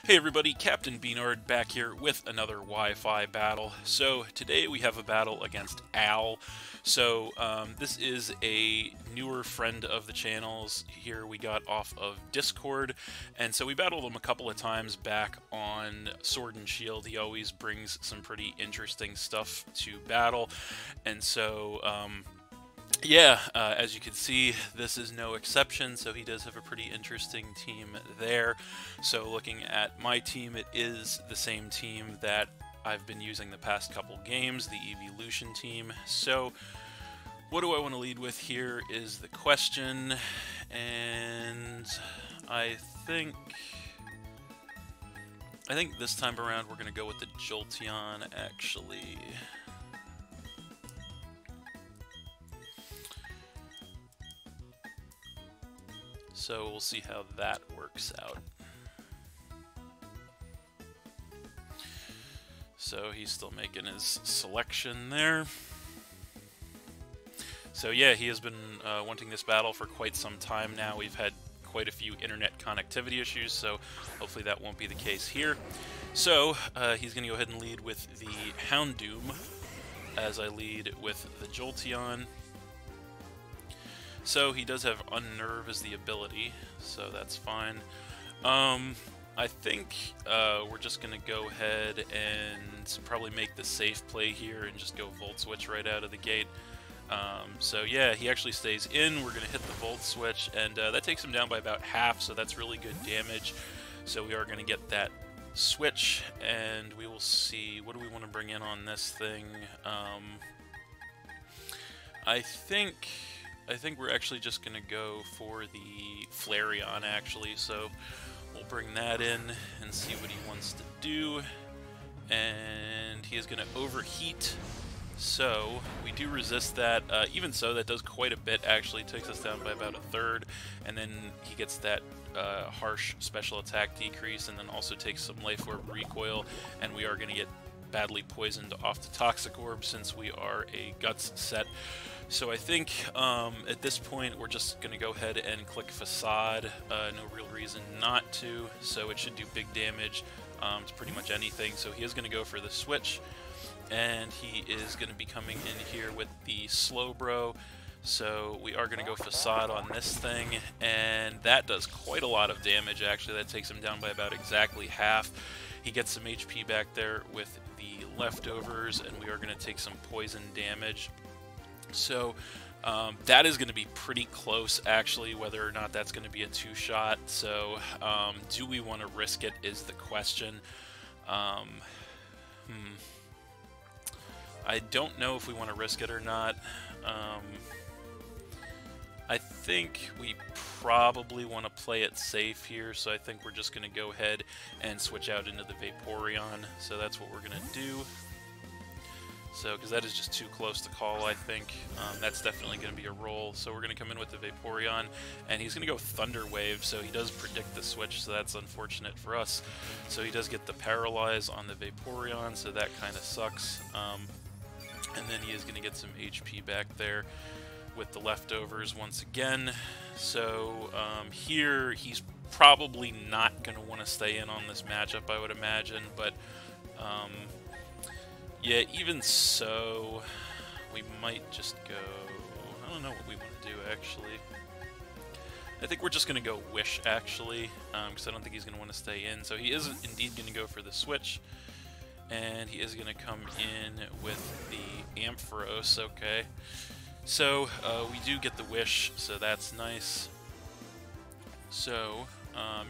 Hey everybody, Captain Beanard back here with another Wi-Fi battle. So today we have a battle against Al. So this is a newer friend of the channel's here we got off of Discord. And so we battled him a couple of times back on Sword and Shield. He always brings some pretty interesting stuff to battle. And so yeah, as you can see, this is no exception, so he does have a pretty interesting team there. So looking at my team, it is the same team that I've been using the past couple games, the Evolution team. So what do I want to lead with here is the question, and I think this time around we're going to go with the Jolteon, actually. So we'll see how that works out. So he's still making his selection there. So yeah, he has been wanting this battle for quite some time now. We've had quite a few internet connectivity issues, so hopefully that won't be the case here. So he's going to go ahead and lead with the Houndoom, as I lead with the Jolteon. So he does have Unnerve as the ability, so that's fine. I think we're just going to go ahead and probably make the safe play here and just go Volt Switch right out of the gate. So yeah, he actually stays in. We're going to hit the Volt Switch, and that takes him down by about half, so that's really good damage. So we are going to get that switch, and we will see. What do we want to bring in on this thing? I think we're actually just going to go for the Flareon, actually, so we'll bring that in and see what he wants to do. And he is going to overheat, so we do resist that. Even so, that does quite a bit, actually. It takes us down by about a third, and then he gets that harsh special attack decrease, and then also takes some Life Orb recoil, and we are going to get badly poisoned off the Toxic Orb since we are a Guts set. So I think at this point we're just going to go ahead and click Facade. No real reason not to, so it should do big damage to pretty much anything. So he is going to go for the switch, and he is going to be coming in here with the Slowbro. So we are going to go Facade on this thing, and that does quite a lot of damage, actually. That takes him down by about exactly half. He gets some HP back there with the leftovers, and we are going to take some poison damage. So that is going to be pretty close, actually, whether or not that's going to be a two-shot. So do we want to risk it is the question. I don't know if we want to risk it or not. I think we probably want to play it safe here, so I think we're just going to go ahead and switch out into the Vaporeon. So that's what we're going to do. So, because that is just too close to call, I think. That's definitely going to be a roll. So we're going to come in with the Vaporeon, and he's going to go Thunder Wave, so he does predict the switch, so that's unfortunate for us. So he does get the Paralyze on the Vaporeon, so that kind of sucks. And then he is going to get some HP back there with the leftovers once again. So here, he's probably not going to want to stay in on this matchup, I would imagine, but yeah, even so, we might just go... I don't know what we want to do, actually. I think we're just going to go Wish, actually, because I don't think he's going to want to stay in. So he is indeed going to go for the switch, and he is going to come in with the Ampharos, okay. So we do get the Wish, so that's nice. So,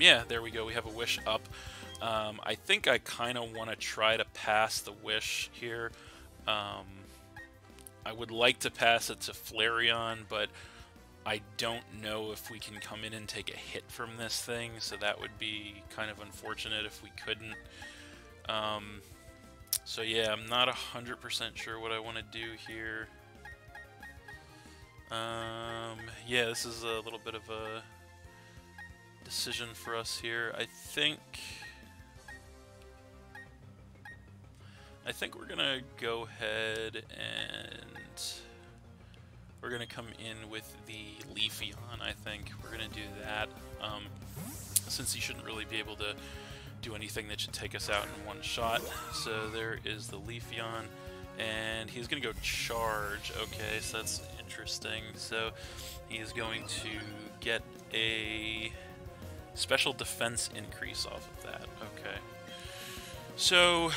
yeah, there we go. We have a Wish up. I think I kind of want to try to pass the Wish here. I would like to pass it to Flareon, but I don't know if we can come in and take a hit from this thing, so that would be kind of unfortunate if we couldn't. So yeah, I'm not 100% sure what I want to do here. Yeah, this is a little bit of a decision for us here. I think we're gonna go ahead and we're gonna come in with the Leafeon. I think we're gonna do that, since he shouldn't really be able to do anything that should take us out in one shot. So there is the Leafeon, and he's going to go charge. Okay, so that's interesting. So he's going to get a special defense increase off of that. Okay. So,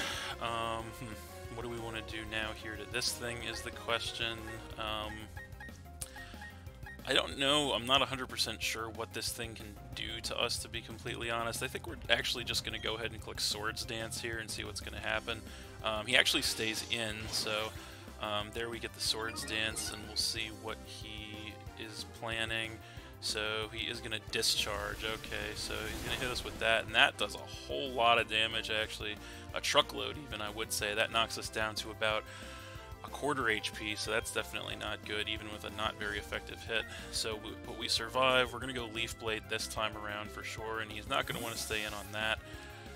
what do we want to do now here to this thing is the question. I don't know. I'm not 100% sure what this thing can do to us, to be completely honest. I think we're actually just going to go ahead and click Swords Dance here and see what's going to happen. He actually stays in, so there we get the Swords Dance, and we'll see what he is planning. So he is going to discharge. Okay, so he's going to hit us with that, and that does a whole lot of damage, actually. A truckload, even, I would say. That knocks us down to about a quarter HP, so that's definitely not good, even with a not very effective hit. So, but we survive. We're going to go Leaf Blade this time around for sure, and he's not going to want to stay in on that.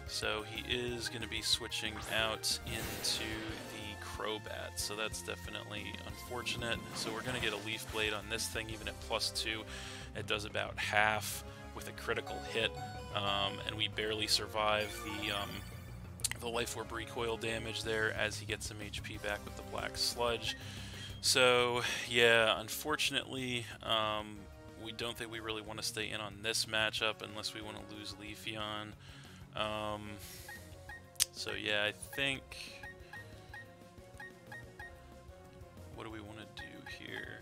So he is going to be switching out into the Crobat, so that's definitely unfortunate. So we're going to get a Leaf Blade on this thing, even at +2. It does about half with a critical hit, and we barely survive the Life Orb recoil damage there as he gets some HP back with the Black Sludge. So yeah, unfortunately, we don't think we really want to stay in on this matchup unless we want to lose Leafeon. So yeah, I think, what do we want to do here?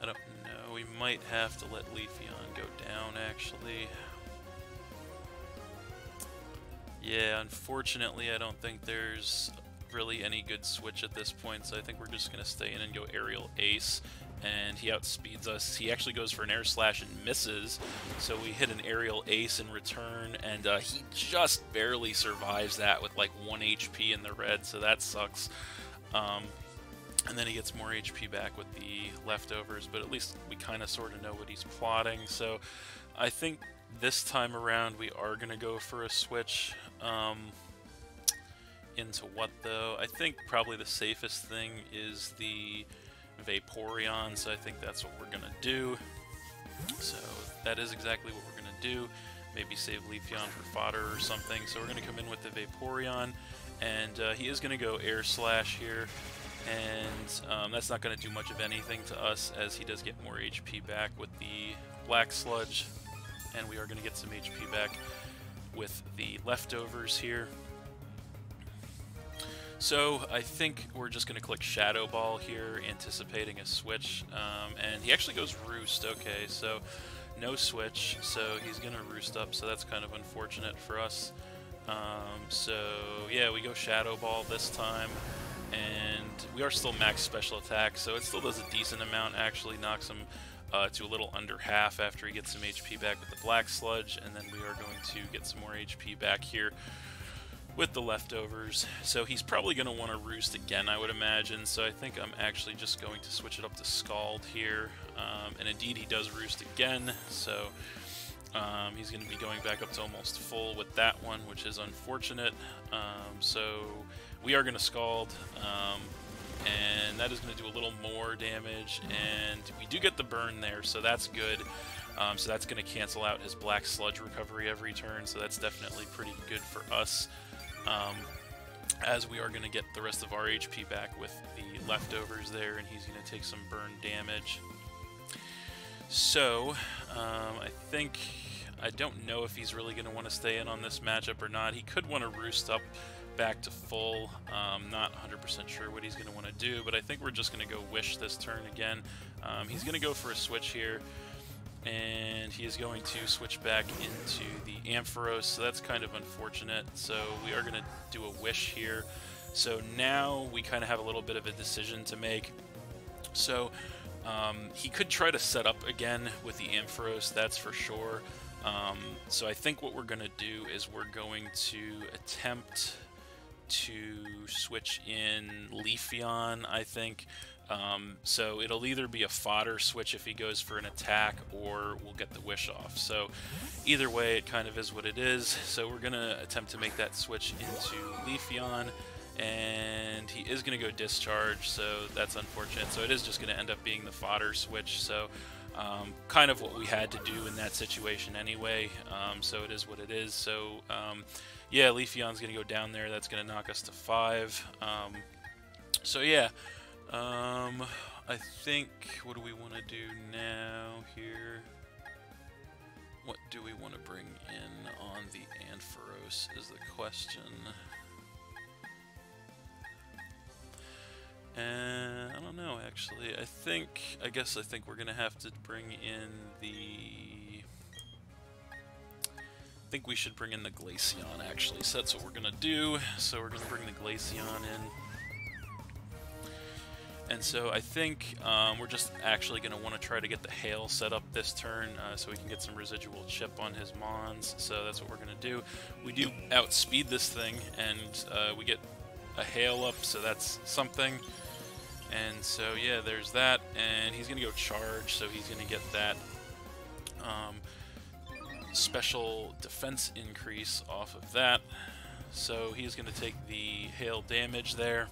I don't know. We might have to let Leafeon go down, actually. Yeah, unfortunately, I don't think there's really any good switch at this point, so I think we're just going to stay in and go Aerial Ace, and he outspeeds us. He actually goes for an Air Slash and misses, so we hit an Aerial Ace in return, and he just barely survives that with like 1 HP in the red, so that sucks. And then he gets more HP back with the leftovers, but at least we kind of sort of know what he's plotting, so I think this time around we are going to go for a switch. Into what, though? I think probably the safest thing is the Vaporeon, so I think that's what we're going to do. So that is exactly what we're going to do. Maybe save Leafeon for fodder or something. So we're going to come in with the Vaporeon, and he is going to go Air Slash here. And that's not going to do much of anything to us, as he does get more HP back with the Black Sludge. And we are going to get some HP back with the leftovers here. So I think we're just going to click Shadow Ball here, anticipating a switch. And he actually goes Roost. Okay, so no switch. So he's going to Roost up, so that's kind of unfortunate for us. So yeah, we go Shadow Ball this time. And we are still max special attack, so it still does a decent amount. Actually knocks him to a little under half after he gets some HP back with the Black Sludge, and then we are going to get some more HP back here with the leftovers. So he's probably going to want to Roost again, I would imagine, so I think I'm actually just going to switch it up to Scald here, and indeed he does Roost again, so he's going to be going back up to almost full with that one, which is unfortunate. So we are going to Scald, and that is going to do a little more damage, and we do get the burn there, so that's good. So that's going to cancel out his Black Sludge recovery every turn, so that's definitely pretty good for us, as we are going to get the rest of our HP back with the leftovers there, and he's going to take some burn damage. So I don't know if he's really going to want to stay in on this matchup or not. He could want to Roost up back to full. Not 100% sure what he's going to want to do, but I think we're just going to go Wish this turn again. He's going to go for a switch here, and he is going to switch back into the Ampharos, so that's kind of unfortunate. So we are going to do a Wish here. So now we kind of have a little bit of a decision to make. So he could try to set up again with the Ampharos, that's for sure. So I think what we're going to do is we're going to attempt to switch in Leafeon, I think. So it'll either be a fodder switch if he goes for an attack, or we'll get the Wish off. So either way, it kind of is what it is. So we're going to attempt to make that switch into Leafeon, and he is going to go Discharge, so that's unfortunate. So it is just going to end up being the fodder switch. So kind of what we had to do in that situation anyway, so it is what it is. So yeah, Leafeon's going to go down there. That's going to knock us to 5. So yeah, I think, what do we want to do now here? What do we want to bring in on the Ampharos is the question. And I don't know, actually. I guess we're going to have to bring in the... I think we should bring in the Glaceon, actually. So that's what we're going to do. So we're going to bring the Glaceon in. And so I think we're just actually going to want to try to get the Hail set up this turn so we can get some residual chip on his Mons. So that's what we're going to do. We do outspeed this thing, and we get a Hail up, so that's something. And so yeah, there's that. And he's going to go Charge, so he's going to get that special defense increase off of that. So he's going to take the Hail damage there.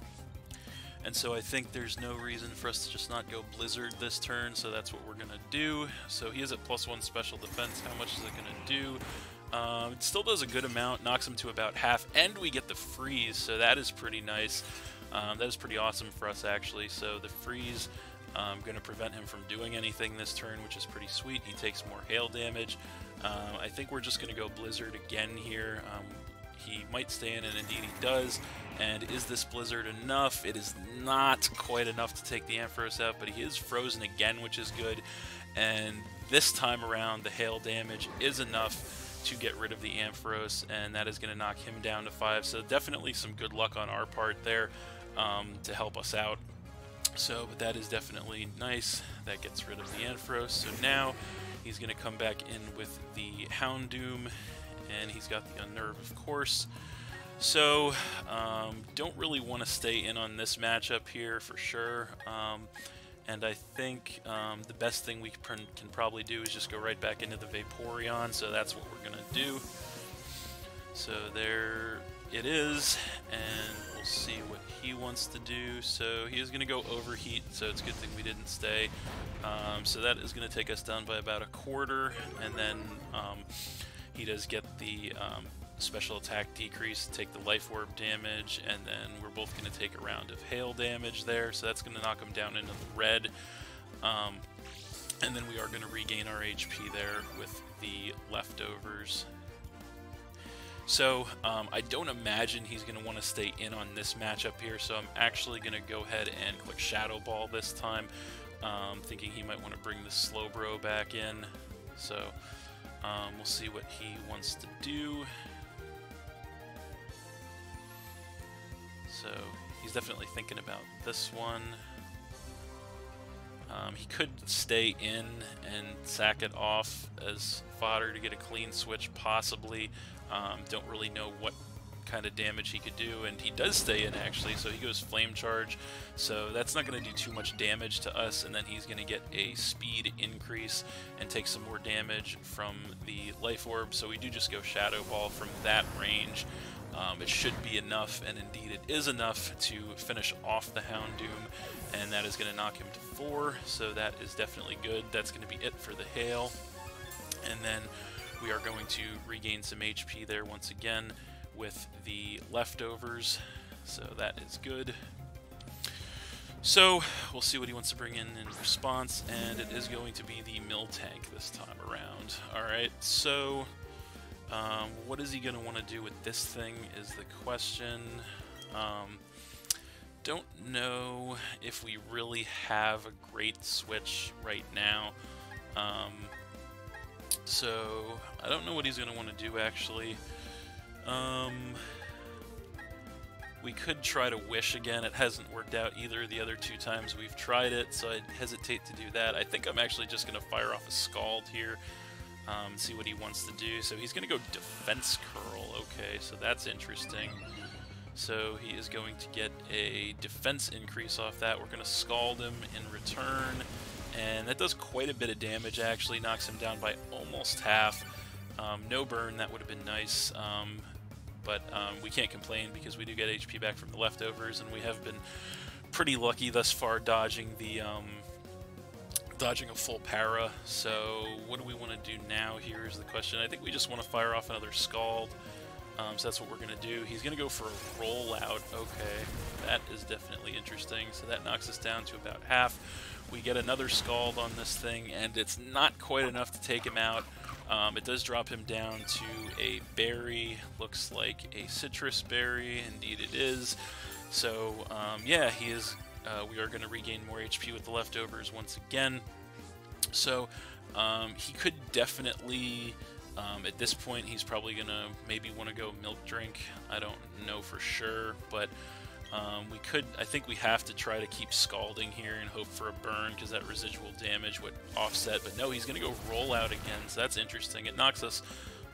And so I think there's no reason for us to just not go Blizzard this turn, so that's what we're going to do. So he is at +1 special defense. How much is it going to do? It still does a good amount, knocks him to about half, and we get the freeze, so that is pretty nice. That is pretty awesome for us, actually. So the freeze going to prevent him from doing anything this turn, which is pretty sweet. He takes more Hail damage. I think we're just going to go Blizzard again here. He might stay in, and indeed he does. And is this Blizzard enough? It is not quite enough to take the Ampharos out, but he is frozen again, which is good. And this time around, the Hail damage is enough to get rid of the Ampharos, and that is going to knock him down to 5. So definitely some good luck on our part there to help us out. So, but that is definitely nice. That gets rid of the Ampharos. So now he's going to come back in with the Houndoom, and he's got the Unnerve, of course. So, don't really want to stay in on this matchup here for sure. And I think the best thing we can probably do is just go right back into the Vaporeon, so that's what we're going to do. So there it is, and we'll see what he wants to do. So he is going to go Overheat, so it's a good thing we didn't stay. So that is going to take us down by about 1/4, and then he does get the special attack decrease, take the Life Orb damage, and then we're both going to take a round of Hail damage there, so that's going to knock him down into the red. And then we are going to regain our HP there with the leftovers. So I don't imagine he's going to want to stay in on this matchup here, so I'm actually going to go ahead and click Shadow Ball this time, thinking he might want to bring the Slowbro back in. So we'll see what he wants to do. So he's definitely thinking about this one. He could stay in and sack it off as fodder to get a clean switch, possibly. Don't really know what kind of damage he could do, and he does stay in actually, so he goes Flame Charge, so that's not going to do too much damage to us, and then he's going to get a speed increase and take some more damage from the Life Orb, so we do just go Shadow Ball from that range. It should be enough, and indeed it is enough to finish off the Houndoom, and that is going to knock him to 4, so that is definitely good. That's going to be it for the Hail, and then we are going to regain some HP there once again with the leftovers, so that is good. So we'll see what he wants to bring in response, and it is going to be the Miltank this time around. Alright, so what is he going to want to do with this thing is the question. Don't know if we really have a great switch right now. So I don't know what he's going to want to do actually. We could try to Wish again. It hasn't worked out either the other 2 times we've tried it, so I'd hesitate to do that. I think I'm actually just going to fire off a Scald here, see what he wants to do. So he's going to go Defense Curl. Okay, so that's interesting. So he is going to get a defense increase off that. We're going to Scald him in return, and that does quite a bit of damage actually, knocks him down by almost half. No burn, that would have been nice. But we can't complain because we do get HP back from the leftovers, and we have been pretty lucky thus far dodging the dodging a full para, so what do we want to do now here is the question. I think we just want to fire off another Scald, so that's what we're going to do. He's going to go for a rollout. Okay, that is definitely interesting. So that knocks us down to about half. We get another Scald on this thing, and it's not quite enough to take him out. It does drop him down to a berry. Looks like a citrus berry. Indeed it is. So, yeah, he is... we are going to regain more HP with the leftovers once again. So, he could definitely... at this point, he's probably going to maybe want to go Milk Drink. I don't know for sure, but... we could, I think we have to try to keep Scalding here and hope for a burn, because that residual damage would offset, but no, he's going to go roll out again, so that's interesting. It knocks us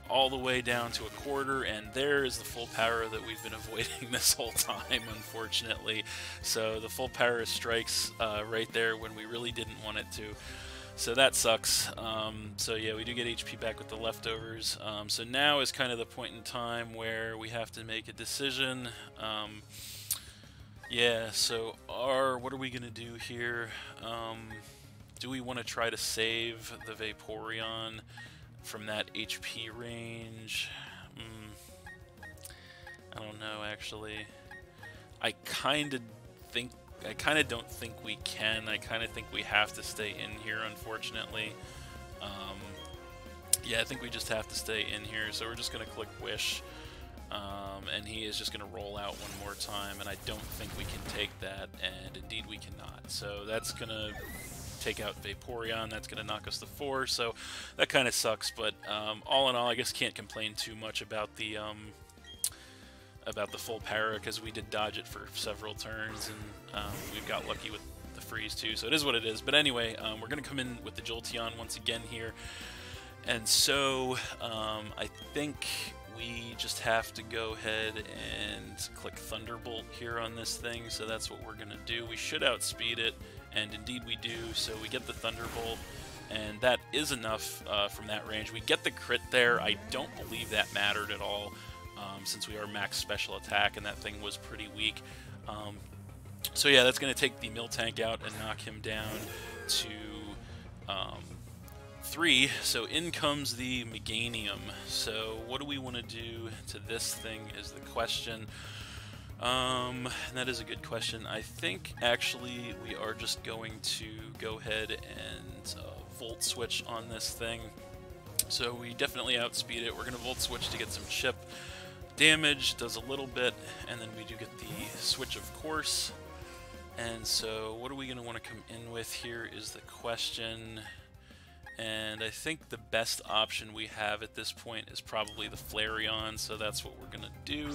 all the way down to a quarter, and there is the full power that we've been avoiding this whole time, unfortunately. So the full power strikes right there when we really didn't want it to. So that sucks. So yeah, we do get HP back with the leftovers. So now is kind of the point in time where we have to make a decision. Yeah, so what are we going to do here? Do we want to try to save the Vaporeon from that HP range? I don't know, actually. I kind of don't think we can. I kind of think we have to stay in here, unfortunately. Yeah, I think we just have to stay in here, so we're just going to click Wish. And he is just going to roll out one more time, and I don't think we can take that, and indeed we cannot. So that's going to take out Vaporeon, that's going to knock us to 4, so that kind of sucks, but all in all, I guess can't complain too much about the full para, because we did dodge it for several turns, and we got lucky with the freeze too, so it is what it is. But anyway, we're going to come in with the Jolteon once again here, and so I think we just have to go ahead and click Thunderbolt here on this thing, so that's what we're going to do. We should outspeed it, and indeed we do, so we get the Thunderbolt, and that is enough from that range. We get the crit there. I don't believe that mattered at all, since we are max special attack, and that thing was pretty weak. So yeah, that's going to take the Miltank out and knock him down to 3, so in comes the Meganium. So what do we want to do to this thing is the question. And that is a good question. I think actually we are just going to go ahead and Volt Switch on this thing. So we definitely outspeed it. We're going to Volt Switch to get some chip damage, does a little bit, and then we do get the switch, of course. And so what are we going to want to come in with here is the question. And I think the best option we have at this point is probably the Flareon, so that's what we're going to do.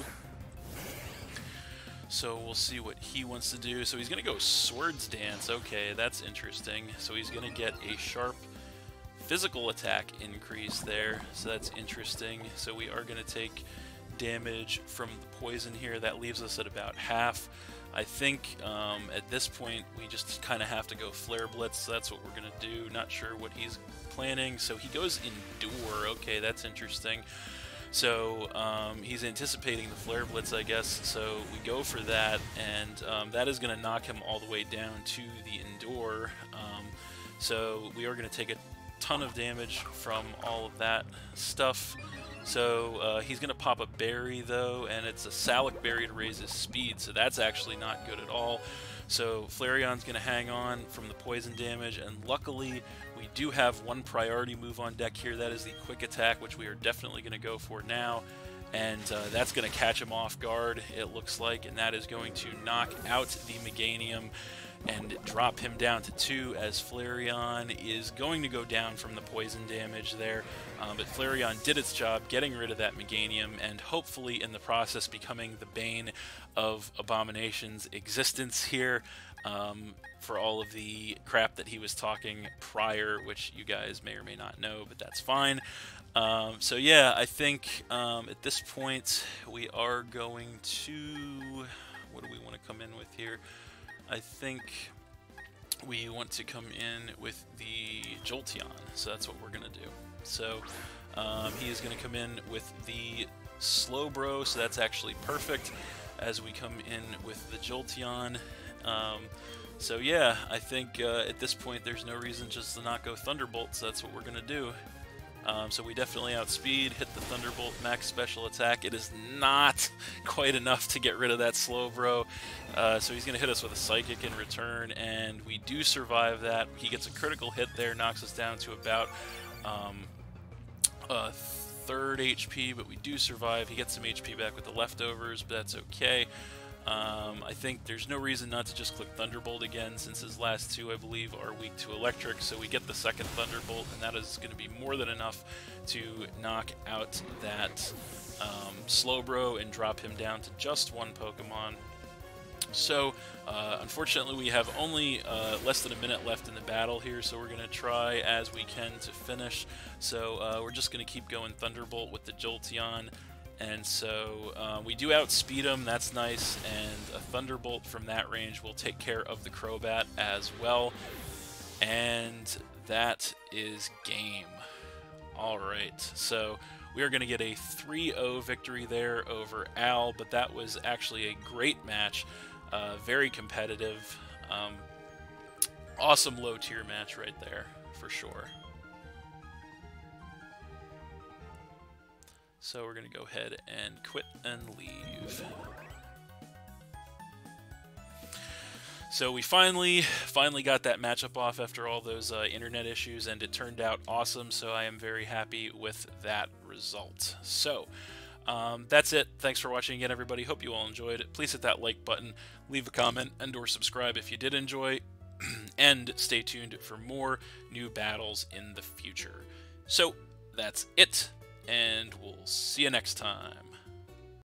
So we'll see what he wants to do. So he's going to go Swords Dance. Okay, that's interesting. So he's going to get a sharp physical attack increase there, so that's interesting. So we are going to take damage from the poison here. That leaves us at about half. I think at this point we just kind of have to go Flare Blitz, so that's what we're going to do. Not sure what he's planning. So he goes Endure. Okay, that's interesting. So he's anticipating the Flare Blitz, I guess, so we go for that, and that is going to knock him all the way down to the Endure. So we are going to take a ton of damage from all of that stuff. So he's going to pop a berry, though, and it's a Salic Berry to raise his speed, so that's actually not good at all. So Flareon's going to hang on from the poison damage, and luckily we do have one priority move on deck here. That is the Quick Attack, which we are definitely going to go for now. And that's going to catch him off guard, it looks like, and that is going to knock out the Meganium and drop him down to 2, as Flareon is going to go down from the poison damage there. But Flareon did its job getting rid of that Meganium, and hopefully in the process becoming the bane of Abomination's existence here, for all of the crap that he was talking prior, which you guys may or may not know, but that's fine. So yeah, I think at this point we are going to... What do we want to come in with here? I think we want to come in with the Jolteon, so that's what we're going to do. So he is going to come in with the Slowbro, so that's actually perfect, as we come in with the Jolteon. So yeah, I think at this point there's no reason just to not go Thunderbolt, so that's what we're going to do. So we definitely outspeed, hit the Thunderbolt, max special attack. It is not quite enough to get rid of that Slowbro. So he's going to hit us with a Psychic in return, and we do survive that. He gets a critical hit there, knocks us down to about third HP, but we do survive. He gets some HP back with the leftovers, but that's okay. I think there's no reason not to just click Thunderbolt again, since his last two, I believe, are weak to Electric, so we get the second Thunderbolt, and that is going to be more than enough to knock out that Slowbro and drop him down to just one Pokemon. So, unfortunately, we have only less than a minute left in the battle here, so we're going to try as we can to finish. So, we're just going to keep going Thunderbolt with the Jolteon. And so we do outspeed him, that's nice, and a Thunderbolt from that range will take care of the Crobat as well. And that is game. Alright, so we are going to get a 3-0 victory there over Al, but that was actually a great match, very competitive, awesome low-tier match right there, for sure. So we're going to go ahead and quit and leave. So we finally got that matchup off after all those internet issues, and it turned out awesome, so I am very happy with that result. So that's it. Thanks for watching again, everybody. Hope you all enjoyed it. Please hit that like button, leave a comment, and or subscribe if you did enjoy, and stay tuned for more new battles in the future. So that's it. And we'll see you next time.